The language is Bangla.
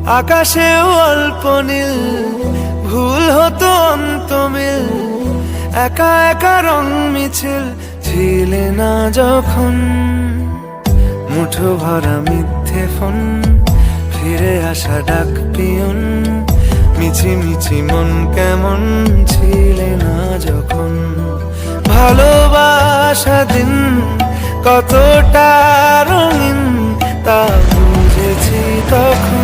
আকাশেও অল্প নীল, ভুল হতো অন্তমিল, একা একা রং মিছিল ছিলে না যখন। মুঠো ভরা মিথ্যে ফোন, ফিরে আসা ডাক পিয়ন, মিছি মিছি মন কেমন ছিলে না যখন। ভালোবাসা দিন কতটা রঙিন তা বুঝেছি তখন।